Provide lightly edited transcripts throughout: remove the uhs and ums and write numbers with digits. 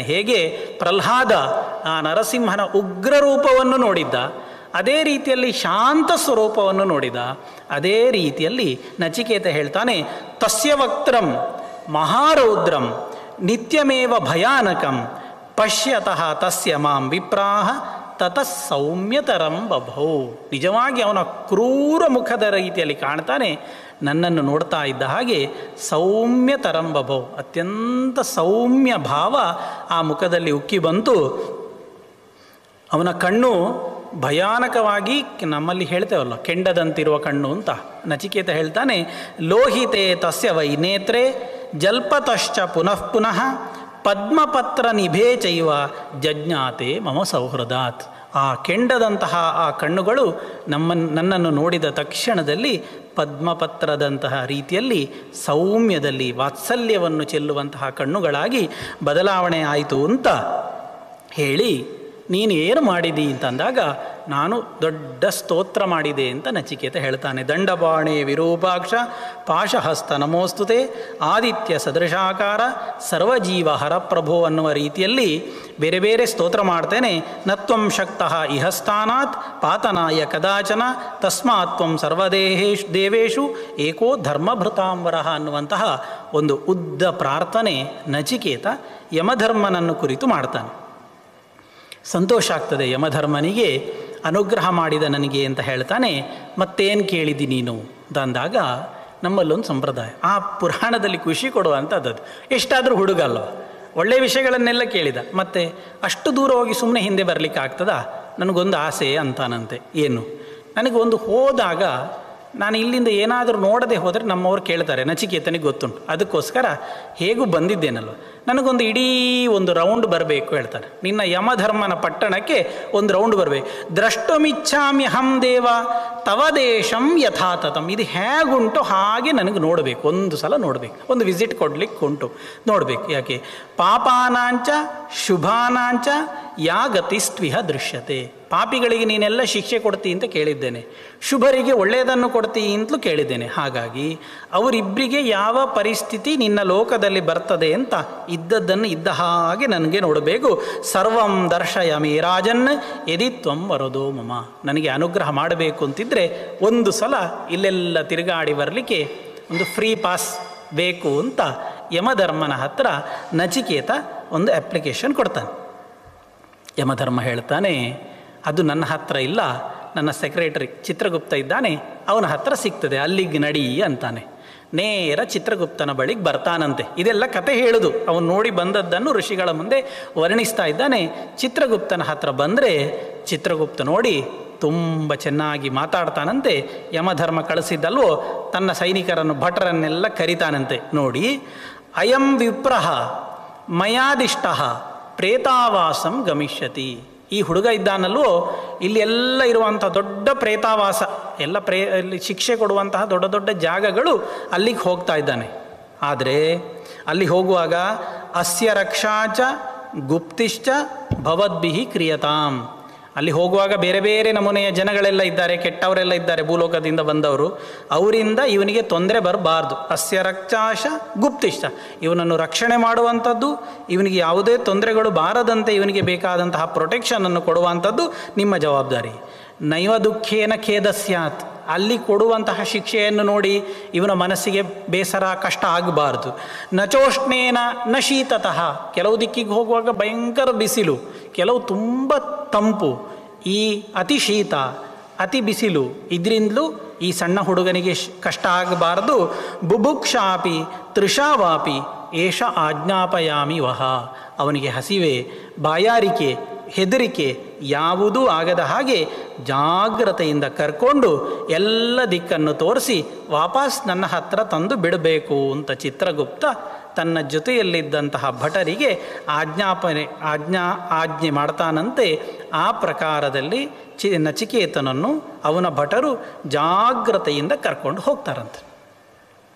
ಹೇಗೆ ಪ್ರಹ್ಲಾದ ಆ ನರಸಿಂಹನ ಉಗ್ರ ರೂಪವನ್ನು ನೋಡಿದ್ದ, ಅದೇ ರೀತಿಯಲ್ಲಿ ಶಾಂತ ಸ್ವರೂಪವನ್ನು ನೋಡಿದ. ಅದೇ ರೀತಿಯಲ್ಲಿ ನಚಿಕೇತ ಹೇಳ್ತಾನೆ, ತಸ್ಯ ವಕ್ತ್ರಂ ಮಹಾರೌದ್ರಂ ನಿತ್ಯಮೇವ ಭಯಾನಕಂ ಪಶ್ಯತಃ ತಸ್ಯ ಮಾಂ ವಿಪ್ರಾಹ ತತಃ ಸೌಮ್ಯತರಂ ಬಭೌ. ನಿಜವಾಗಿ ಅವನ ಕ್ರೂರ ಮುಖದ ರೀತಿಯಲ್ಲಿ ಕಾಣ್ತಾನೆ. ನನ್ನನ್ನು ನೋಡ್ತಾ ಇದ್ದ ಹಾಗೆ ಸೌಮ್ಯತರಂ ಬಭೌ, ಅತ್ಯಂತ ಸೌಮ್ಯ ಭಾವ ಆ ಮುಖದಲ್ಲಿ ಉಕ್ಕಿ ಬಂತು. ಅವನ ಕಣ್ಣು ಭಯಾನಕವಾಗಿ, ನಮ್ಮಲ್ಲಿ ಹೇಳ್ತೇವಲ್ಲ ಕೆಂಡದಂತಿರುವ ಕಣ್ಣು ಅಂತ, ನಚಿಕೇತ ಹೇಳ್ತಾನೆ, ಲೋಹಿತೆ ತಸ್ಯ ವೈ ನೇತ್ರೆ ಜಲ್ಪತಶ್ಚ ಪುನಃ ಪುನಃ ಪದ್ಮಪತ್ರ ನಿಭೇ ಚೈವ ಜಜ್ಞಾತೆ ಮಮ ಸೌಹೃದಾತ್. ಆ ಕೆಂಡದಂತಹ ಆ ಕಣ್ಣುಗಳು ನನ್ನನ್ನು ನೋಡಿದ ತಕ್ಷಣದಲ್ಲಿ ಪದ್ಮಪತ್ರದಂತಹ ರೀತಿಯಲ್ಲಿ ಸೌಮ್ಯದಲ್ಲಿ ವಾತ್ಸಲ್ಯವನ್ನು ಚೆಲ್ಲುವಂತಹ ಕಣ್ಣುಗಳಾಗಿ ಬದಲಾವಣೆ ಆಯಿತು ಅಂತ ಹೇಳಿ, ನೀನು ಏನು ಮಾಡಿದಿ ಅಂತಂದಾಗ ನಾನು ದೊಡ್ಡ ಸ್ತೋತ್ರ ಮಾಡಿದೆ ಅಂತ ನಚಿಕೇತ ಹೇಳ್ತಾನೆ. ದಂಡಬಾಣೆ ವಿರೂಪಾಕ್ಷ ಪಾಶಹಸ್ತ ನಮೋಸ್ತುತೆ ಆದಿತ್ಯ ಸದೃಶಾಕಾರ ಸರ್ವಜೀವ ಹರಪ್ರಭೋ ಅನ್ನುವ ರೀತಿಯಲ್ಲಿ ಬೇರೆ ಬೇರೆ ಸ್ತೋತ್ರ ಮಾಡ್ತೇನೆ. ನತ್ವಂ ಶಕ್ತಃ ಇಹಸ್ಥಾನಾತ್ ಪಾತನಾಯ ಕದಾಚನ ತಸ್ಮಾತ್ ತ್ವಂ ದೇವೇಶು ಏಕೋ ಧರ್ಮಭೃತಾಂಬರಃ ಅನ್ನುವಂತಹ ಒಂದು ಉದ್ದ ಪ್ರಾರ್ಥನೆ ನಚಿಕೇತ ಯಮಧರ್ಮನನ್ನು ಕುರಿತು ಮಾಡ್ತಾನೆ. ಸಂತೋಷ ಆಗ್ತದೆ ಯಮಧರ್ಮನಿಗೆ, ಅನುಗ್ರಹ ಮಾಡಿದ ನನಗೆ ಅಂತ ಹೇಳ್ತಾನೆ. ಮತ್ತೇನು ಕೇಳಿದಿ ನೀನು ಅಂತ ಅಂದಾಗ ನಮ್ಮಲ್ಲೊಂದು ಸಂಪ್ರದಾಯ, ಆ ಪುರಾಣದಲ್ಲಿ ಖುಷಿ ಕೊಡುವಂಥದ್ದು, ಎಷ್ಟಾದರೂ ಹುಡುಗ ಅಲ್ವ, ಒಳ್ಳೆಯ ವಿಷಯಗಳನ್ನೆಲ್ಲ ಕೇಳಿದ, ಮತ್ತು ಅಷ್ಟು ದೂರ ಹೋಗಿ ಸುಮ್ಮನೆ ಹಿಂದೆ ಬರಲಿಕ್ಕೆ ಆಗ್ತದಾ, ನನಗೊಂದು ಆಸೆ ಅಂತಾನಂತೆ. ಏನು, ನನಗೊಂದು ಹೋದಾಗ ನಾನು ಇಲ್ಲಿಂದ ಏನಾದರೂ ನೋಡದೆ ಹೋದರೆ ನಮ್ಮವ್ರು ಕೇಳ್ತಾರೆ, ನಚಿಕೇತನಿಗೆ ಗೊತ್ತುಂಟು, ಅದಕ್ಕೋಸ್ಕರ ಹೇಗೂ ಬಂದಿದ್ದೇನಲ್ವ, ನನಗೊಂದು ಇಡೀ ಒಂದು ರೌಂಡ್ ಬರಬೇಕು ಹೇಳ್ತಾರೆ. ನಿನ್ನ ಯಮಧರ್ಮನ ಪಟ್ಟಣಕ್ಕೆ ಒಂದು ರೌಂಡ್ ಬರಬೇಕು. ದ್ರಷ್ಟುಮಿಚ್ಛಾಮ್ಯಹಂ ದೇವ ತವ ದೇಶಂ ಯಥಾತಥಂ. ಇದು ಹೇಗುಂಟು ಹಾಗೆ ನನಗೆ ನೋಡಬೇಕು, ಒಂದು ಸಲ ನೋಡಬೇಕು, ಒಂದು ವಿಸಿಟ್ ಕೊಡಲಿಕ್ಕೆ ಉಂಟು, ನೋಡಬೇಕು. ಯಾಕೆ, ಪಾಪಾನಾಂಚ ಶುಭಾನಾಂಚ ಯಾ ಗತಿಸ್ತ್ವಿಹ ದೃಶ್ಯತೆ. ಪಾಪಿಗಳಿಗೆ ನೀನೆಲ್ಲ ಶಿಕ್ಷೆ ಕೊಡ್ತೀ ಅಂತ ಕೇಳಿದ್ದೇನೆ, ಶುಭರಿಗೆ ಒಳ್ಳೆಯದನ್ನು ಕೊಡ್ತೀ ಅಂತಲೂ ಕೇಳಿದ್ದೇನೆ. ಹಾಗಾಗಿ ಅವರಿಬ್ಬರಿಗೆ ಯಾವ ಪರಿಸ್ಥಿತಿ ನಿನ್ನ ಲೋಕದಲ್ಲಿ ಬರ್ತದೆ ಅಂತ ಇದ್ದದ್ದನ್ನು ಇದ್ದ ಹಾಗೆ ನನಗೆ ನೋಡಬೇಕು. ಸರ್ವಂ ದರ್ಶಯಮಿ ರಾಜನ್ ಯದಿ ತ್ವಂ ವರದೋ ಮಮ. ನನಗೆ ಅನುಗ್ರಹ ಮಾಡಬೇಕು ಅಂತಿದ್ರೆ ಒಂದು ಸಲ ಇಲ್ಲೆಲ್ಲ ತಿರುಗಾಡಿ ಬರಲಿಕ್ಕೆ ಒಂದು ಫ್ರೀ ಪಾಸ್ ಬೇಕು ಅಂತ ಯಮಧರ್ಮನ ಹತ್ರ ನಚಿಕೇತ ಒಂದು ಅಪ್ಲಿಕೇಶನ್ ಕೊಡ್ತಾನೆ. ಯಮಧರ್ಮ ಹೇಳ್ತಾನೆ, ಅದು ನನ್ನ ಹತ್ರ ಇಲ್ಲ, ನನ್ನ ಸೆಕ್ರೆಟರಿ ಚಿತ್ರಗುಪ್ತ ಇದ್ದಾನೆ, ಅವನ ಹತ್ರ ಸಿಗ್ತದೆ, ಅಲ್ಲಿಗೆ ನಡಿ ಅಂತಾನೆ. ನೇರ ಚಿತ್ರಗುಪ್ತನ ಬಳಿಗೆ ಬರ್ತಾನಂತೆ. ಇದೆಲ್ಲ ಕತೆ ಹೇಳುದು, ಅವನು ನೋಡಿ ಬಂದದ್ದನ್ನು ಋಷಿಗಳ ಮುಂದೆ ವರ್ಣಿಸ್ತಾ ಇದ್ದಾನೆ. ಚಿತ್ರಗುಪ್ತನ ಹತ್ರ ಬಂದರೆ ಚಿತ್ರಗುಪ್ತ ನೋಡಿ ತುಂಬ ಚೆನ್ನಾಗಿ ಮಾತಾಡ್ತಾನಂತೆ. ಯಮಧರ್ಮ ಕಳಿಸಿದ್ದಲ್ವೋ ತನ್ನ ಸೈನಿಕರನ್ನು ಭಟರನ್ನೆಲ್ಲ ಕರಿತಾನಂತೆ. ನೋಡಿ, ಅಯಂ ವಿಪ್ರಹ ಮಯಾದಿಷ್ಟ ಪ್ರೇತಾವಾಸಂ ಗಮಿಷ್ಯತಿ. ಈ ಹುಡುಗ ಇದ್ದಾನಲ್ವೋ, ಇಲ್ಲಿ ಎಲ್ಲ ಇರುವಂಥ ದೊಡ್ಡ ಪ್ರೇತಾವಾಸ, ಎಲ್ಲ ಇಲ್ಲಿ ಶಿಕ್ಷೆ ಕೊಡುವಂತಹ ದೊಡ್ಡ ದೊಡ್ಡ ಜಾಗಗಳು, ಅಲ್ಲಿಗೆ ಹೋಗ್ತಾ ಇದ್ದಾನೆ. ಆದರೆ ಅಲ್ಲಿ ಹೋಗುವಾಗ ಅಸ್ಯ ರಕ್ಷಾಚ ಗುಪ್ತಿಶ್ಚ ಭವದ್ಭಿಹಿ ಕ್ರಿಯತಾಂ. ಅಲ್ಲಿ ಹೋಗುವಾಗ ಬೇರೆ ಬೇರೆ ನಮೂನೆಯ ಜನಗಳೆಲ್ಲ ಇದ್ದಾರೆ, ಕೆಟ್ಟವರೆಲ್ಲ ಇದ್ದಾರೆ, ಭೂಲೋಕದಿಂದ ಬಂದವರು, ಅವರಿಂದ ಇವನಿಗೆ ತೊಂದರೆ ಬರಬಾರ್ದು. ಅಸ್ಯ ರಕ್ಷಾಶ ಗುಪ್ತಿಷ್ಟ, ಇವನನ್ನು ರಕ್ಷಣೆ ಮಾಡುವಂಥದ್ದು, ಇವನಿಗೆ ಯಾವುದೇ ತೊಂದರೆಗಳು ಬಾರದಂತೆ ಇವನಿಗೆ ಬೇಕಾದಂತಹ ಪ್ರೊಟೆಕ್ಷನನ್ನು ಕೊಡುವಂಥದ್ದು ನಿಮ್ಮ ಜವಾಬ್ದಾರಿ. ನೈವ ದುಃಖೇನ ಖೇದಸ್ಯಾತ್, ಅಲ್ಲಿ ಕೊಡುವಂತಹ ಶಿಕ್ಷೆಯನ್ನು ನೋಡಿ ಇವನ ಮನಸ್ಸಿಗೆ ಬೇಸರ ಕಷ್ಟ ಆಗಬಾರ್ದು. ನಚೋಷ್ಣೇನ ನ ಶೀತತಃ, ಕೆಲವು ದಿಕ್ಕಿಗೆ ಹೋಗುವಾಗ ಭಯಂಕರ ಬಿಸಿಲು, ಕೆಲವು ತುಂಬ ತಂಪು, ಈ ಅತಿ ಶೀತ ಅತಿ ಬಿಸಿಲು, ಇದರಿಂದಲೂ ಈ ಸಣ್ಣ ಹುಡುಗನಿಗೆ ಕಷ್ಟ ಆಗಬಾರ್ದು. ಬುಭುಕ್ಷಾಪಿ ತೃಷಾವಾಪಿ ಏಷ ಆಜ್ಞಾಪಯಾಮಿ ವಹ. ಅವನಿಗೆ ಹಸಿವೆ, ಬಾಯಾರಿಕೆ, ಹೆದರಿಕೆ ಯಾವುದೂ ಆಗದ ಹಾಗೆ ಜಾಗ್ರತೆಯಿಂದ ಕರ್ಕೊಂಡು ಎಲ್ಲ ದಿಕ್ಕನ್ನು ತೋರಿಸಿ ವಾಪಸ್ ನನ್ನ ಹತ್ರ ತಂದು ಬಿಡಬೇಕು ಅಂತ ಚಿತ್ರಗುಪ್ತ ತನ್ನ ಜೊತೆಯಲ್ಲಿದ್ದಂತಹ ಭಟರಿಗೆ ಆಜ್ಞೆ ಮಾಡ್ತಾನಂತೆ. ಆ ಪ್ರಕಾರದಲ್ಲಿ ನಚಿಕೇತನನ್ನು ಅವನ ಭಟರು ಜಾಗ್ರತೆಯಿಂದ ಕರ್ಕೊಂಡು ಹೋಗ್ತಾರಂತೆ.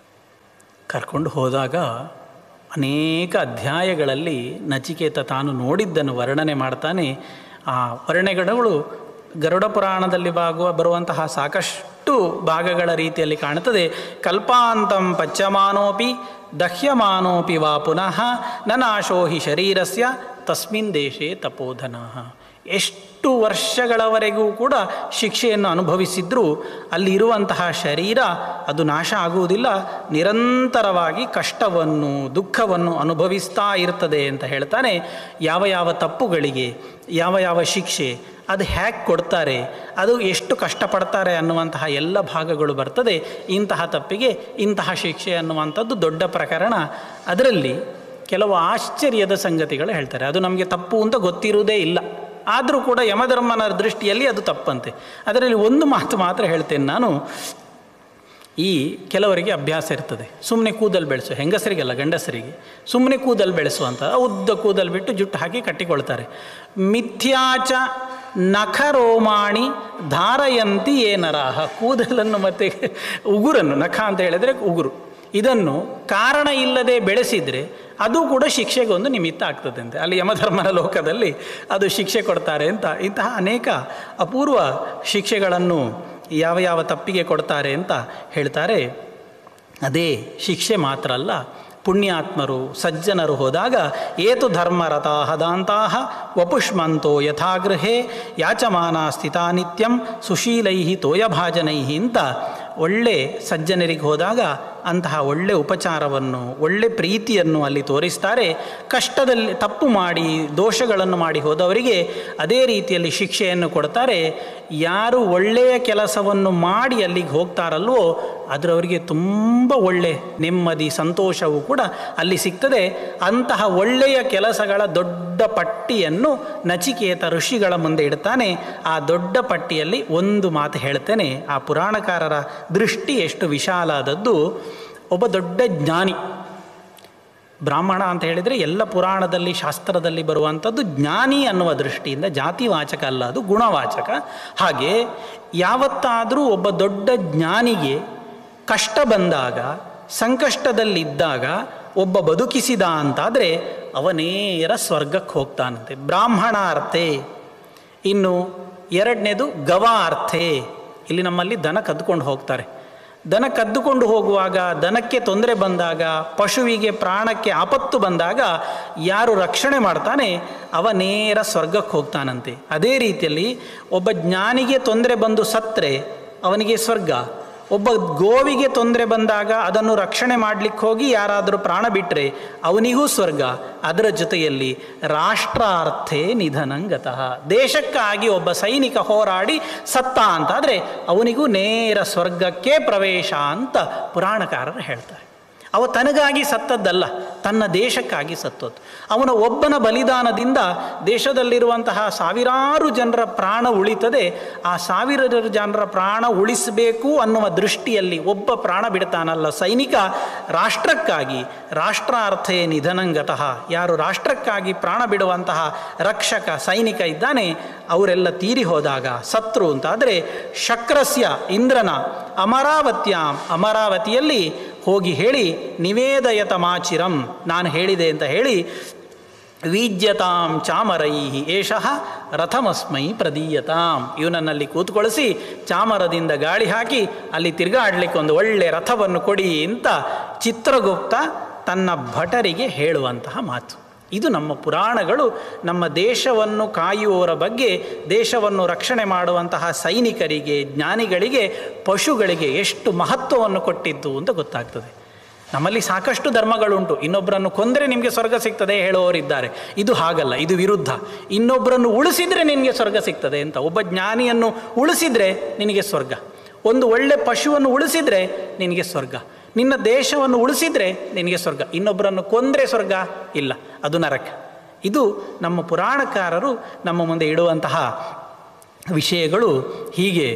ಕರ್ಕೊಂಡು ಹೋದಾಗ ಅನೇಕ ಅಧ್ಯಾಯಗಳಲ್ಲಿ ನಚಿಕೇತ ತಾನು ನೋಡಿದ್ದನ್ನು ವರ್ಣನೆ ಮಾಡ್ತಾನೆ. ಆ ವರ್ಣನೆಗಳು ಗರುಡ ಪುರಾಣದಲ್ಲಿ ಬರುವಂತಹ ಸಾಕಷ್ಟು ಭಾಗಗಳ ರೀತಿಯಲ್ಲಿ ಕಾಣುತ್ತದೆ. ಕಲ್ಪಾಂತಂ ಪಚ್ಚಮಾನೋಪಿ ದಹ್ಯಮಾನೋಪಿ ವಾ ಪುನಃ ನನಾಶೋ ಹಿ ಶರೀರಸ್ಯ ತಸ್ಮಿನ್ ದೇಶೇ ತಪೋಧನಃ. ಎಷ್ಟು ವರ್ಷಗಳವರೆಗೂ ಕೂಡ ಶಿಕ್ಷೆಯನ್ನು ಅನುಭವಿಸಿದ್ರೂ ಅಲ್ಲಿರುವಂತಹ ಶರೀರ ಅದು ನಾಶ ಆಗುವುದಿಲ್ಲ, ನಿರಂತರವಾಗಿ ಕಷ್ಟವನ್ನು ದುಃಖವನ್ನು ಅನುಭವಿಸ್ತಾ ಇರ್ತದೆ ಅಂತ ಹೇಳ್ತಾನೆ. ಯಾವ ಯಾವ ತಪ್ಪುಗಳಿಗೆ ಯಾವ ಯಾವ ಶಿಕ್ಷೆ, ಅದು ಹ್ಯಾಕ್ ಕೊಡ್ತಾರೆ, ಅದು ಎಷ್ಟು ಕಷ್ಟಪಡ್ತಾರೆ ಅನ್ನುವಂತಹ ಎಲ್ಲ ಭಾಗಗಳು ಬರ್ತದೆ. ಇಂತಹ ತಪ್ಪಿಗೆ ಇಂತಹ ಶಿಕ್ಷೆ ಅನ್ನುವಂಥದ್ದು ದೊಡ್ಡ ಪ್ರಕರಣ. ಅದರಲ್ಲಿ ಕೆಲವು ಆಶ್ಚರ್ಯದ ಸಂಗತಿಗಳು ಹೇಳ್ತಾರೆ. ಅದು ನಮಗೆ ತಪ್ಪು ಅಂತ ಗೊತ್ತಿರುವುದೇ ಇಲ್ಲ, ಆದರೂ ಕೂಡ ಯಮಧರ್ಮನ ದೃಷ್ಟಿಯಲ್ಲಿ ಅದು ತಪ್ಪಂತೆ. ಅದರಲ್ಲಿ ಒಂದು ಮಾತು ಮಾತ್ರ ಹೇಳ್ತೇನೆ ನಾನು. ಈ ಕೆಲವರಿಗೆ ಅಭ್ಯಾಸ ಇರ್ತದೆ ಸುಮ್ಮನೆ ಕೂದಲು ಬೆಳೆಸು, ಹೆಂಗಸರಿಗೆಲ್ಲ ಗಂಡಸರಿಗೆ ಸುಮ್ಮನೆ ಕೂದಲು ಬೆಳೆಸುವಂಥ, ಉದ್ದ ಕೂದಲು ಬಿಟ್ಟು ಜುಟ್ಟು ಹಾಕಿ ಕಟ್ಟಿಕೊಳ್ತಾರೆ. ಮಿಥ್ಯಾಚ ನಖರೋಮಾಣಿ ಧಾರಯಂತಿ ಏನರಾಹ. ಕೂದಲನ್ನು ಮತ್ತು ಉಗುರನ್ನು, ನಖ ಅಂತ ಹೇಳಿದರೆ ಉಗುರು, ಇದನ್ನು ಕಾರಣ ಇಲ್ಲದೆ ಬೆಳೆಸಿದರೆ ಅದು ಕೂಡ ಶಿಕ್ಷೆಗೊಂದು ನಿಮಿತ್ತ ಆಗ್ತದೆ ಅಂತೆ. ಅಲ್ಲಿ ಯಮಧರ್ಮನ ಲೋಕದಲ್ಲಿ ಅದು ಶಿಕ್ಷೆ ಕೊಡ್ತಾರೆ ಅಂತ. ಇಂತಹ ಅನೇಕ ಅಪೂರ್ವ ಶಿಕ್ಷೆಗಳನ್ನು ಯಾವ ಯಾವ ತಪ್ಪಿಗೆ ಕೊಡ್ತಾರೆ ಅಂತ ಹೇಳ್ತಾರೆ. ಅದೇ ಶಿಕ್ಷೆ ಮಾತ್ರ ಅಲ್ಲ, ಪುಣ್ಯಾತ್ಮರು ಸಜ್ಜನರು ಹೋದಾಗ ಏತು ಧರ್ಮರತಾಃ ದಾಂತಾಃ ವಪುಷ್ಮಂತೋ ಯಥಾಗೃಹೇ ಯಾಚಮಾನ ಸ್ಥಿತಾ ನಿತ್ಯಂ ಸುಶೀಲೈಃ ತೋಯಭಾಜನೈಃ ಅಂತ ಒಳ್ಳೆ ಸಜ್ಜನರಿಗೆ ಹೋದಾಗ ಅಂತಹ ಒಳ್ಳೆ ಉಪಚಾರವನ್ನು, ಒಳ್ಳೆ ಪ್ರೀತಿಯನ್ನು ಅಲ್ಲಿ ತೋರಿಸ್ತಾರೆ. ಕಷ್ಟದಲ್ಲಿ ತಪ್ಪು ಮಾಡಿ ದೋಷಗಳನ್ನು ಮಾಡಿ ಹೋದವರಿಗೆ ಅದೇ ರೀತಿಯಲ್ಲಿ ಶಿಕ್ಷೆಯನ್ನು ಕೊಡ್ತಾರೆ. ಯಾರು ಒಳ್ಳೆಯ ಕೆಲಸವನ್ನು ಮಾಡಿ ಅಲ್ಲಿಗೆ ಹೋಗ್ತಾರಲ್ವೋ ಅದರವರಿಗೆ ತುಂಬ ಒಳ್ಳೆ ನೆಮ್ಮದಿ ಸಂತೋಷವೂ ಕೂಡ ಅಲ್ಲಿ ಸಿಗ್ತದೆ. ಅಂತಹ ಒಳ್ಳೆಯ ಕೆಲಸಗಳ ದೊಡ್ಡ ಪಟ್ಟಿಯನ್ನು ನಚಿಕೇತ ಋಷಿಗಳ ಮುಂದೆ ಇಡ್ತಾನೆ. ಆ ದೊಡ್ಡ ಪಟ್ಟಿಯಲ್ಲಿ ಒಂದು ಮಾತು ಹೇಳ್ತೇನೆ. ಆ ಪುರಾಣಕಾರರ ದೃಷ್ಟಿ ಎಷ್ಟು ವಿಶಾಲ ಆದದ್ದು. ಒಬ್ಬ ದೊಡ್ಡ ಜ್ಞಾನಿ, ಬ್ರಾಹ್ಮಣ ಅಂತ ಹೇಳಿದರೆ ಎಲ್ಲ ಪುರಾಣದಲ್ಲಿ ಶಾಸ್ತ್ರದಲ್ಲಿ ಬರುವಂಥದ್ದು ಜ್ಞಾನಿ ಅನ್ನುವ ದೃಷ್ಟಿಯಿಂದ ಜಾತಿವಾಚಕ ಅಲ್ಲ, ಅದು ಗುಣವಾಚಕ. ಹಾಗೆ ಯಾವತ್ತಾದರೂ ಒಬ್ಬ ದೊಡ್ಡ ಜ್ಞಾನಿಗೆ ಕಷ್ಟ ಬಂದಾಗ, ಸಂಕಷ್ಟದಲ್ಲಿದ್ದಾಗ ಒಬ್ಬ ಬದುಕಿಸಿದ ಅಂತಾದರೆ ಅವನೇರ ಸ್ವರ್ಗಕ್ಕೆ ಹೋಗ್ತಾನಂತೆ. ಬ್ರಾಹ್ಮಣಾರ್ಥೆ. ಇನ್ನು ಎರಡನೇದು ಗವಾರ್ಥೆ. ಇಲ್ಲಿ ನಮ್ಮಲ್ಲಿ ದನ ಕದ್ದುಕೊಂಡು ಹೋಗ್ತಾರೆ. ದನ ಕದ್ದುಕೊಂಡು ಹೋಗುವಾಗ, ದನಕ್ಕೆ ತೊಂದರೆ ಬಂದಾಗ, ಪಶುವಿಗೆ ಪ್ರಾಣಕ್ಕೆ ಆಪತ್ತು ಬಂದಾಗ ಯಾರು ರಕ್ಷಣೆ ಮಾಡ್ತಾನೆ ಅವ ನೇರ ಸ್ವರ್ಗಕ್ಕೆ ಹೋಗ್ತಾನಂತೆ. ಅದೇ ರೀತಿಯಲ್ಲಿ ಒಬ್ಬ ಜ್ಞಾನಿಗೆ ತೊಂದರೆ ಬಂದು ಸತ್ತರೆ ಅವನಿಗೆ ಸ್ವರ್ಗ. ಒಬ್ಬ ಗೋವಿಗೆ ತೊಂದರೆ ಬಂದಾಗ ಅದನ್ನು ರಕ್ಷಣೆ ಮಾಡಲಿಕ್ಕೆ ಹೋಗಿ ಯಾರಾದರೂ ಪ್ರಾಣ ಬಿಟ್ಟರೆ ಅವನಿಗೂ ಸ್ವರ್ಗ. ಅದರ ಜೊತೆಯಲ್ಲಿ ರಾಷ್ಟ್ರಾರ್ಥೇ ನಿಧನಂಗತಃ. ದೇಶಕ್ಕಾಗಿ ಒಬ್ಬ ಸೈನಿಕ ಹೋರಾಡಿ ಸತ್ತ ಅಂತಾದರೆ ಅವನಿಗೂ ನೇರ ಸ್ವರ್ಗಕ್ಕೆ ಪ್ರವೇಶ ಅಂತ ಪುರಾಣಕಾರರು ಹೇಳ್ತಾರೆ. ಅವ ತನಗಾಗಿ ಸತ್ತದ್ದಲ್ಲ, ತನ್ನ ದೇಶಕ್ಕಾಗಿ ಸತ್ತದ್ದು. ಅವನ ಒಬ್ಬನ ಬಲಿದಾನದಿಂದ ದೇಶದಲ್ಲಿರುವಂತಹ ಸಾವಿರಾರು ಜನರ ಪ್ರಾಣ ಉಳಿತದೆ. ಆ ಸಾವಿರಾರು ಜನರ ಪ್ರಾಣ ಉಳಿಸಬೇಕು ಅನ್ನುವ ದೃಷ್ಟಿಯಲ್ಲಿ ಒಬ್ಬ ಪ್ರಾಣ ಬಿಡ್ತಾನಲ್ಲ ಸೈನಿಕ, ರಾಷ್ಟ್ರಕ್ಕಾಗಿ. ರಾಷ್ಟ್ರಾರ್ಥೇ ನಿಧನಂಗತಃ. ಯಾರು ರಾಷ್ಟ್ರಕ್ಕಾಗಿ ಪ್ರಾಣ ಬಿಡುವಂತಹ ರಕ್ಷಕ ಸೈನಿಕ ಇದ್ದಾನೆ ಅವರೆಲ್ಲ ತೀರಿ ಹೋದಾಗ ಸತ್ರು ಅಂತಾದರೆ ಶಕ್ರಸ್ಯ ಇಂದ್ರನ ಅಮರಾವತಿಯಲ್ಲಿ ಹೋಗಿ ಹೇಳಿ ನಿವೇದಯತ ಮಾಚಿರಂ, ನಾನು ಹೇಳಿದೆ ಅಂತ ಹೇಳಿ ವೀಜ್ಯತಾಂ ಚಾಮರೈಹಿ ಏಷಃ ರಥಮಸ್ಮೈ ಪ್ರದೀಯತಾಂ. ಇವನನ್ನಲ್ಲಿ ಕೂತ್ಕೊಳಿಸಿ ಚಾಮರದಿಂದ ಗಾಳಿ ಹಾಕಿ ಅಲ್ಲಿ ತಿರುಗಾಡಲಿಕ್ಕೆ ಒಂದು ಒಳ್ಳೆ ರಥವನ್ನು ಕೊಡಿ ಅಂತ ಚಿತ್ರಗುಪ್ತ ತನ್ನ ಭಟರಿಗೆ ಹೇಳುವಂತಹ ಮಾತು. ಇದು ನಮ್ಮ ಪುರಾಣಗಳು ನಮ್ಮ ದೇಶವನ್ನು ಕಾಯುವವರ ಬಗ್ಗೆ, ದೇಶವನ್ನು ರಕ್ಷಣೆ ಮಾಡುವಂತಹ ಸೈನಿಕರಿಗೆ, ಜ್ಞಾನಿಗಳಿಗೆ, ಪಶುಗಳಿಗೆ ಎಷ್ಟು ಮಹತ್ವವನ್ನು ಕೊಟ್ಟಿದ್ದು ಅಂತ ಗೊತ್ತಾಗ್ತದೆ. ನಮ್ಮಲ್ಲಿ ಸಾಕಷ್ಟು ಧರ್ಮಗಳುಂಟು. ಇನ್ನೊಬ್ಬರನ್ನು ಕೊಂದರೆ ನಿಮಗೆ ಸ್ವರ್ಗ ಸಿಗ್ತದೆ ಹೇಳುವವರಿದ್ದಾರೆ. ಇದು ಹಾಗಲ್ಲ, ಇದು ವಿರುದ್ಧ. ಇನ್ನೊಬ್ಬರನ್ನು ಉಳಿಸಿದರೆ ನಿನಗೆ ಸ್ವರ್ಗ ಸಿಗ್ತದೆ ಅಂತ. ಒಬ್ಬ ಜ್ಞಾನಿಯನ್ನು ಉಳಿಸಿದರೆ ನಿನಗೆ ಸ್ವರ್ಗ, ಒಂದು ಒಳ್ಳೆ ಪಶುವನ್ನು ಉಳಿಸಿದರೆ ನಿನಗೆ ಸ್ವರ್ಗ, ನಿನ್ನ ದೇಶವನ್ನು ಉಳಿಸಿದರೆ ನಿನಗೆ ಸ್ವರ್ಗ. ಇನ್ನೊಬ್ಬರನ್ನು ಕೊಂದರೆ ಸ್ವರ್ಗ ಇಲ್ಲ, ಅದು ನರಕ. ಇದು ನಮ್ಮ ಪುರಾಣಕಾರರು ನಮ್ಮ ಮುಂದೆ ಇಡುವಂತಹ ವಿಷಯಗಳು. ಹೀಗೆ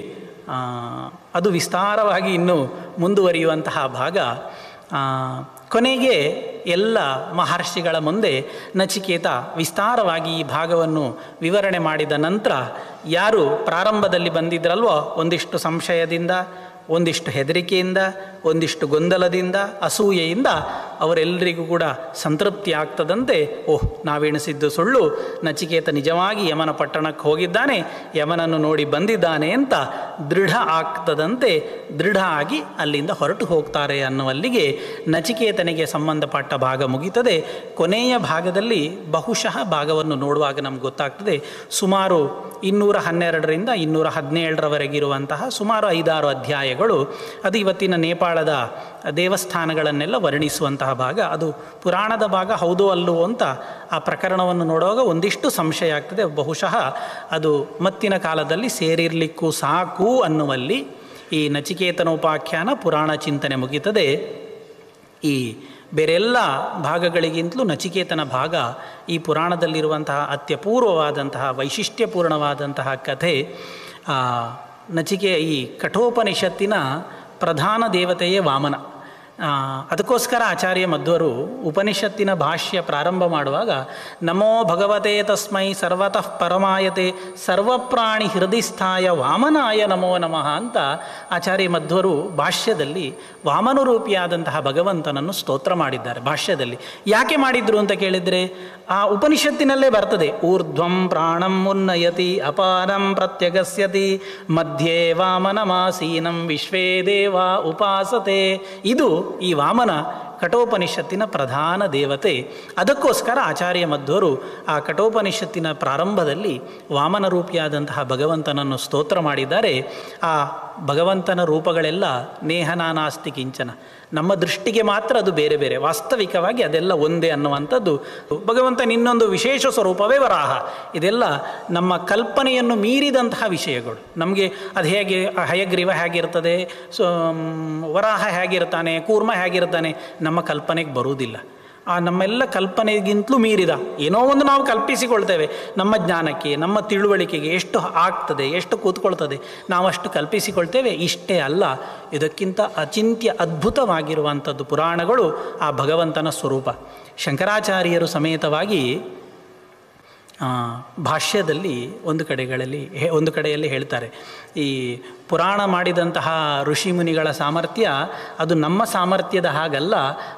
ಅದು ವಿಸ್ತಾರವಾಗಿ ಇನ್ನೂ ಮುಂದುವರಿಯುವಂತಹ ಭಾಗ. ಕೊನೆಗೆ ಎಲ್ಲ ಮಹರ್ಷಿಗಳ ಮುಂದೆ ನಚಿಕೇತ ವಿಸ್ತಾರವಾಗಿ ಈ ಭಾಗವನ್ನು ವಿವರಣೆ ಮಾಡಿದ ನಂತರ ಯಾರು ಪ್ರಾರಂಭದಲ್ಲಿ ಬಂದಿದ್ರಲ್ವೋ ಒಂದಿಷ್ಟು ಸಂಶಯದಿಂದ, ಒಂದಿಷ್ಟು ಹೆದರಿಕೆಯಿಂದ, ಒಂದಿಷ್ಟು ಗೊಂದಲದಿಂದ, ಅಸೂಯೆಯಿಂದ ಅವರೆಲ್ಲರಿಗೂ ಕೂಡ ಸಂತೃಪ್ತಿ ಆಗ್ತದಂತೆ. ಓಹ್, ನಾವೆಣಿಸಿದ್ದು ಸುಳ್ಳು, ನಚಿಕೇತ ನಿಜವಾಗಿ ಯಮನ ಪಟ್ಟಣಕ್ಕೆ ಹೋಗಿದ್ದಾನೆ, ಯಮನನ್ನು ನೋಡಿ ಬಂದಿದ್ದಾನೆ ಅಂತ ದೃಢ ಆಗ್ತದಂತೆ. ದೃಢ ಆಗಿ ಅಲ್ಲಿಂದ ಹೊರಟು ಹೋಗ್ತಾರೆ ಅನ್ನುವಲ್ಲಿಗೆ ನಚಿಕೇತನಿಗೆ ಸಂಬಂಧಪಟ್ಟ ಭಾಗ ಮುಗೀತದೆ. ಕೊನೆಯ ಭಾಗದಲ್ಲಿ ಬಹುಶಃ ಭಾಗವನ್ನು ನೋಡುವಾಗ ನಮ್ಗೆ ಗೊತ್ತಾಗ್ತದೆ, ಸುಮಾರು 212ರಿಂದ 217ರವರೆಗಿರುವಂತಹ ಸುಮಾರು 5-6 ಅಧ್ಯಾಯಗಳು. ಅದು ಇವತ್ತಿನ ನೇಪಾಳದ ದೇವಸ್ಥಾನಗಳನ್ನೆಲ್ಲ ವರ್ಣಿಸುವಂತಹ ಭಾಗ. ಅದು ಪುರಾಣದ ಭಾಗ ಹೌದೋ ಅಲ್ಲವೋ ಅಂತ ಆ ಪ್ರಕರಣವನ್ನು ನೋಡುವಾಗ ಒಂದಿಷ್ಟು ಸಂಶಯ ಆಗ್ತದೆ. ಬಹುಶಃ ಅದು ಮತ್ತಿನ ಕಾಲದಲ್ಲಿ ಸೇರಿರಲಿಕ್ಕೂ ಸಾಕು ಅನ್ನುವಲ್ಲಿ ಈ ನಚಿಕೇತನೋಪಾಖ್ಯಾನ ಪುರಾಣ ಚಿಂತನೆ ಮುಗೀತದೆ. ಈ ಬೇರೆಲ್ಲ ಭಾಗಗಳಿಗಿಂತಲೂ ನಚಿಕೇತನ ಭಾಗ ಈ ಪುರಾಣದಲ್ಲಿರುವಂತಹ ಅತ್ಯಪೂರ್ವವಾದಂತಹ ವೈಶಿಷ್ಟ್ಯಪೂರ್ಣವಾದಂತಹ ಕಥೆ. ಈ ಕಠೋಪನಿಷತ್ತಿನ ಪ್ರಧಾನ ದೇವತೆಯೇ ವಾಮನ. ಅದಕ್ಕೋಸ್ಕರ ಆಚಾರ್ಯ ಮಧ್ವರು ಉಪನಿಷತ್ತಿನ ಭಾಷ್ಯ ಪ್ರಾರಂಭ ಮಾಡುವಾಗ ನಮೋ ಭಗವತೆ ತಸ್ಮೈ ಸರ್ವತಃ ಪರಮಾಯತೆ ಸರ್ವಪ್ರಾಣಿ ಹೃದಯಸ್ಥಾಯ ವಾಮನಾಯ ನಮೋ ನಮಃ ಅಂತ ಆಚಾರ್ಯ ಮಧ್ವರು ಭಾಷ್ಯದಲ್ಲಿ ವಾಮನರೂಪಿಯಾದಂತಹ ಭಗವಂತನನ್ನು ಸ್ತೋತ್ರ ಮಾಡಿದ್ದಾರೆ. ಭಾಷ್ಯದಲ್ಲಿ ಯಾಕೆ ಮಾಡಿದ್ರು ಅಂತ ಕೇಳಿದರೆ, ಆ ಉಪನಿಷತ್ತಿನಲ್ಲೇ ಬರ್ತದೆ, ಊರ್ಧ್ವಂ ಪ್ರಾಣಂ ಉನ್ನಯತಿ ಅಪಾರಂ ಪ್ರತ್ಯಗಸ್ಯತಿ ಮಧ್ಯೆ ವಾಮನಮಾಸೀನಂ ವಿಶ್ವೇ ದೇವ ಉಪಾಸತೆ. ಇದು ಈ ವಾಮನ ಕಠೋಪನಿಷತ್ತಿನ ಪ್ರಧಾನ ದೇವತೆ. ಅದಕ್ಕೋಸ್ಕರ ಆಚಾರ್ಯ ಮಧ್ವರು ಆ ಕಠೋಪನಿಷತ್ತಿನ ಪ್ರಾರಂಭದಲ್ಲಿ ವಾಮನ ರೂಪಿಯಾದಂತಹ ಭಗವಂತನನ್ನು ಸ್ತೋತ್ರ ಮಾಡಿದ್ದಾರೆ. ಆ ಭಗವಂತನ ರೂಪಗಳೆಲ್ಲ ನೇಹನಾನಾಸ್ತಿ ಕಿಂಚನ, ನಮ್ಮ ದೃಷ್ಟಿಗೆ ಮಾತ್ರ ಅದು ಬೇರೆ ಬೇರೆ, ವಾಸ್ತವಿಕವಾಗಿ ಅದೆಲ್ಲ ಒಂದೇ ಅನ್ನುವಂಥದ್ದು. ಭಗವಂತನ ಇನ್ನೊಂದು ವಿಶೇಷ ಸ್ವರೂಪವೇ ವರಾಹ. ಇದೆಲ್ಲ ನಮ್ಮ ಕಲ್ಪನೆಯನ್ನು ಮೀರಿದಂತಹ ವಿಷಯಗಳು. ನಮಗೆ ಅದು ಹೇಗೆ, ಹಯಗ್ರೀವ ಹೇಗಿರ್ತದೆ, ವರಾಹ ಹೇಗಿರ್ತಾನೆ, ಕೂರ್ಮ ಹೇಗಿರ್ತಾನೆ, ನಮ್ಮ ಕಲ್ಪನೆಗೆ ಬರುವುದಿಲ್ಲ. ಆ ನಮ್ಮೆಲ್ಲ ಕಲ್ಪನೆಗಿಂತಲೂ ಮೀರಿದ ಏನೋ ಒಂದು ನಾವು ಕಲ್ಪಿಸಿಕೊಳ್ತೇವೆ. ನಮ್ಮ ಜ್ಞಾನಕ್ಕೆ, ನಮ್ಮ ತಿಳುವಳಿಕೆಗೆ ಎಷ್ಟು ಆಗ್ತದೆ, ಎಷ್ಟು ಕೂತ್ಕೊಳ್ತದೆ, ನಾವಷ್ಟು ಕಲ್ಪಿಸಿಕೊಳ್ತೇವೆ. ಇಷ್ಟೇ ಅಲ್ಲ, ಇದಕ್ಕಿಂತ ಅಚಿಂತ್ಯ ಅದ್ಭುತವಾಗಿರುವಂಥದ್ದು ಪುರಾಣಗಳು, ಆ ಭಗವಂತನ ಸ್ವರೂಪ. ಶಂಕರಾಚಾರ್ಯರು ಸಮೇತವಾಗಿ ಭಾಷ್ಯದಲ್ಲಿ ಒಂದು ಕಡೆಯಲ್ಲಿ ಹೇಳ್ತಾರೆ, ಈ ಪುರಾಣ ಮಾಡಿದಂತಹ ಋಷಿಮುನಿಗಳ ಸಾಮರ್ಥ್ಯ ಅದು ನಮ್ಮ ಸಾಮರ್ಥ್ಯದ ಹಾಗಲ್ಲ,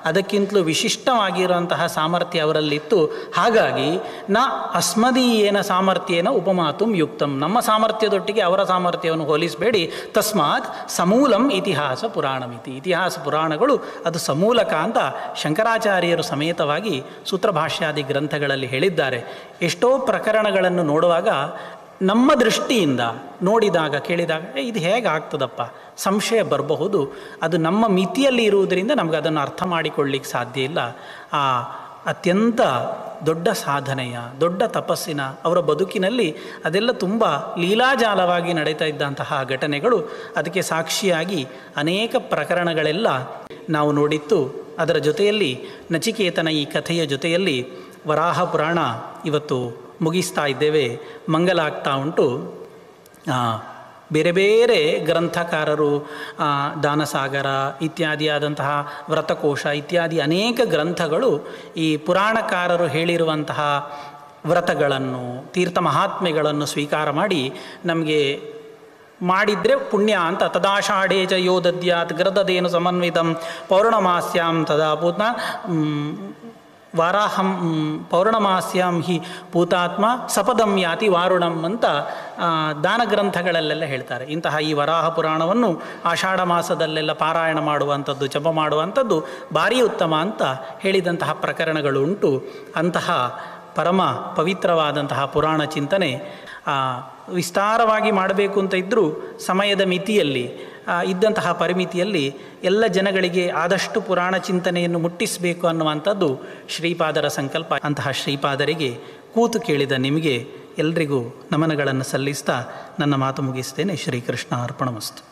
ಅದಕ್ಕಿಂತಲೂ ವಿಶಿಷ್ಟವಾಗಿರುವಂತಹ ಸಾಮರ್ಥ್ಯ ಅವರಲ್ಲಿತ್ತು. ಹಾಗಾಗಿ ನ ಅಸ್ಮದೀಯೇನ ಸಾಮರ್ಥ್ಯೇನ ಉಪಮಾತುಂ ಯುಕ್ತಂ, ನಮ್ಮ ಸಾಮರ್ಥ್ಯದೊಟ್ಟಿಗೆ ಅವರ ಸಾಮರ್ಥ್ಯವನ್ನು ಹೋಲಿಸಬೇಡಿ. ತಸ್ಮಾತ್ ಸಮೂಲಂ ಇತಿಹಾಸ ಪುರಾಣಮಿತಿ, ಇತಿಹಾಸ ಪುರಾಣಗಳು ಅದು ಸಮೂಲಕ ಅಂತ ಶಂಕರಾಚಾರ್ಯರು ಸಮೇತವಾಗಿ ಸೂತ್ರಭಾಷ್ಯಾದಿ ಗ್ರಂಥಗಳಲ್ಲಿ ಹೇಳಿದ್ದಾರೆ. ಎಷ್ಟೋ ಪ್ರಕರಣಗಳನ್ನು ನೋಡುವಾಗ ನಮ್ಮ ದೃಷ್ಟಿಯಿಂದ ನೋಡಿದಾಗ ಕೇಳಿದಾಗ ಇದು ಹೇಗೆ ಆಗ್ತದಪ್ಪ ಸಂಶಯ ಬರಬಹುದು. ಅದು ನಮ್ಮ ಮಿತಿಯಲ್ಲಿ ಇರುವುದರಿಂದ ನಮಗೆ ಅದನ್ನು ಅರ್ಥ ಮಾಡಿಕೊಳ್ಳಿಕ್ಕೆ ಸಾಧ್ಯ ಇಲ್ಲ. ಆ ಅತ್ಯಂತ ದೊಡ್ಡ ಸಾಧನೆಯ, ದೊಡ್ಡ ತಪಸ್ಸಿನ ಅವರ ಬದುಕಿನಲ್ಲಿ ಅದೆಲ್ಲ ತುಂಬ ಲೀಲಾಜಾಲವಾಗಿ ನಡೀತಾ ಇದ್ದಂತಹ ಘಟನೆಗಳು, ಅದಕ್ಕೆ ಸಾಕ್ಷಿಯಾಗಿ ಅನೇಕ ಪ್ರಕರಣಗಳೆಲ್ಲ ನಾವು ನೋಡಿತ್ತು. ಅದರ ಜೊತೆಯಲ್ಲಿ ನಚಿಕೇತನ ಈ ಕಥೆಯ ಜೊತೆಯಲ್ಲಿ ವರಾಹ ಪುರಾಣ ಇವತ್ತು ಮುಗಿಸ್ತಾ ಇದ್ದೇವೆ. ಮಂಗಲ ಆಗ್ತಾ ಉಂಟು. ಬೇರೆ ಬೇರೆ ಗ್ರಂಥಕಾರರು, ದಾನಸಾಗರ ಇತ್ಯಾದಿಯಾದಂತಹ ವ್ರತಕೋಶ ಇತ್ಯಾದಿ ಅನೇಕ ಗ್ರಂಥಗಳು ಈ ಪುರಾಣಕಾರರು ಹೇಳಿರುವಂತಹ ವ್ರತಗಳನ್ನು, ತೀರ್ಥ ಮಹಾತ್ಮೆಗಳನ್ನು ಸ್ವೀಕಾರ ಮಾಡಿ ನಮಗೆ ಮಾಡಿದರೆ ಪುಣ್ಯ ಅಂತ. ತದಾಷಾಢೇ ಚ ಯೋ ದದ್ಯಾತ್ ಗ್ರದದೇನು ಸಮನ್ವಿತಂ ಪೌರ್ಣಮಾಸ್ಯಾಂ ತದಾ ಪೂತ್ನ ವಾರಾಹಂ ಪೌರ್ಣಮಾಸ್ಯಾಂ ಹಿ ಪೂತಾತ್ಮ ಸಪದಂ ಯಾತಿ ವಾರುಣಂ ಅಂತ ದಾನ ಗ್ರಂಥಗಳಲ್ಲೆಲ್ಲ ಹೇಳ್ತಾರೆ. ಇಂತಹ ಈ ವರಾಹ ಪುರಾಣವನ್ನು ಆಷಾಢ ಮಾಸದಲ್ಲೆಲ್ಲ ಪಾರಾಯಣ ಮಾಡುವಂಥದ್ದು, ಜಪ ಮಾಡುವಂಥದ್ದು ಭಾರಿ ಉತ್ತಮ ಅಂತ ಹೇಳಿದಂತಹ ಪ್ರಕರಣಗಳು ಉಂಟು. ಅಂತಹ ಪರಮ ಪವಿತ್ರವಾದಂತಹ ಪುರಾಣ ಚಿಂತನೆ ವಿಸ್ತಾರವಾಗಿ ಮಾಡಬೇಕು ಅಂತ ಇದ್ದರೂ ಸಮಯದ ಮಿತಿಯಲ್ಲಿ, ಇದ್ದಂತಹ ಪರಿಮಿತಿಯಲ್ಲಿ ಎಲ್ಲ ಜನಗಳಿಗೆ ಆದಷ್ಟು ಪುರಾಣ ಚಿಂತನೆಯನ್ನು ಮುಟ್ಟಿಸಬೇಕು ಅನ್ನುವಂಥದ್ದು ಶ್ರೀಪಾದರ ಸಂಕಲ್ಪ. ಅಂತಹ ಶ್ರೀಪಾದರಿಗೆ ಕೂತು ಕೇಳಿದ ನಿಮಗೆ ಎಲ್ರಿಗೂ ನಮನಗಳನ್ನು ಸಲ್ಲಿಸ್ತಾ ನನ್ನ ಮಾತು ಮುಗಿಸ್ತೇನೆ. ಶ್ರೀಕೃಷ್ಣ ಅರ್ಪಣಮಸ್ತು.